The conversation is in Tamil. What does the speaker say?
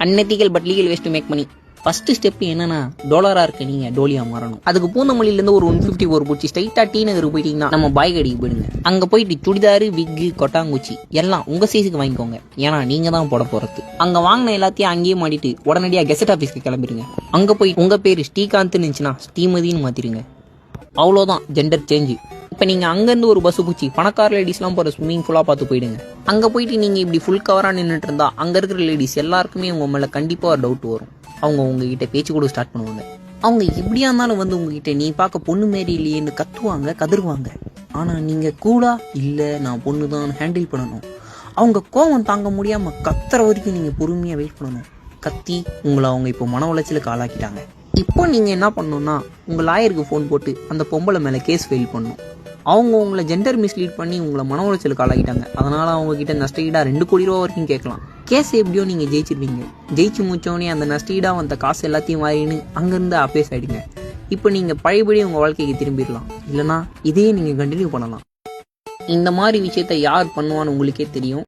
Unethical but legal ways to make money. First step என்னன்னா, டோலரா இருக்க நீங்க டோலியா மாறணும். அதுக்கு பூந்தமல்லியிலேருந்து ஒரு 150 ஒரு பிடிச்சி ஸ்ட்ரைட்டா டி நகருக்கு போயிட்டீங்கன்னா நம்ம பாய் கடைக்கு போயிடுங்க. அங்க போயிட்டு சுடிதாரு, விக்கு, கொட்டாங்குச்சி எல்லாம் உங்க சைஸுக்கு வாங்கிக்கோங்க. ஏன்னா நீங்க தான் போட போறது. அங்க வாங்கின எல்லாத்தையும் அங்கேயே மாட்டிட்டு உடனடியாக கெசட் ஆஃபீஸ்க்கு கிளம்பிடுங்க. அங்க போய் உங்க பேரு ஸ்ரீகாந்த் இருந்துச்சுன்னா ஸ்ரீமதின்னு மாத்திருங்க. அவ்வளோதான் ஜெண்டர் சேஞ்சு. இப்போ நீங்கள் அங்கேருந்து ஒரு பஸ் பூச்சி பணக்கார லேடிஸ்லாம் போகிற ஸ்விம்மிங் ஃபுல்லாக பார்த்து போயிடுங்க. அங்கே போயிட்டு நீங்கள் இப்படி ஃபுல் கவராக நின்றுட்டு இருந்தா அங்கே இருக்கிற லேடிஸ் எல்லாருக்குமே உங்கள் மேலே கண்டிப்பாக ஒரு டவுட் வரும். அவங்க உங்ககிட்ட பேச்சு கூட ஸ்டார்ட் பண்ணுவாங்க. அவங்க எப்படியா இருந்தாலும் வந்து உங்ககிட்ட நீ பார்க்க பொண்ணு மாரி இல்லையேன்னு கத்துவாங்க, கதறுவாங்க. ஆனால் நீங்கள் கூட இல்லை நான் பொண்ணு தான் ஹேண்டில் பண்ணணும். அவங்க கோவம் தாங்க முடியாமல் கத்துற வரைக்கும் நீங்கள் பொறுமையாக வெயிட் பண்ணணும். கத்தி உங்களை அவங்க இப்போ மன உளைச்சலுக்கு ஆளாக்கிட்டாங்க. இப்போ நீங்கள் என்ன பண்ணணும்னா உங்கள் லாயருக்கு ஃபோன் போட்டு அந்த பொம்பளை மேலே கேஸ் ஃபைல் பண்ணணும். அவங்க உங்களை ஜெண்டர் மிஸ்லீட் பண்ணி உங்களை மன உளைச்சலுக்கு ஆளாக்கிட்டாங்க. அதனால் அவங்கக்கிட்ட நஷ்டஈடாக 2 கோடி ரூபா வரைக்கும் கேட்கலாம். கேஸ் எப்படியோ நீங்கள் ஜெயிச்சிருவீங்க. ஜெயிச்சு முடிச்சோடனே அந்த நஷ்டஈடாக வந்த காசு எல்லாத்தையும் வாரின்னு அங்கேருந்து அப்பேஸ் ஆகிடுங்க. இப்போ நீங்கள் பழையபடி உங்கள் வாழ்க்கைக்கு திரும்பிடலாம். இல்லைனா இதையே நீங்கள் கண்டினியூ பண்ணலாம். இந்த மாதிரி விஷயத்த யார் பண்ணுவான்னு உங்களுக்கே தெரியும்.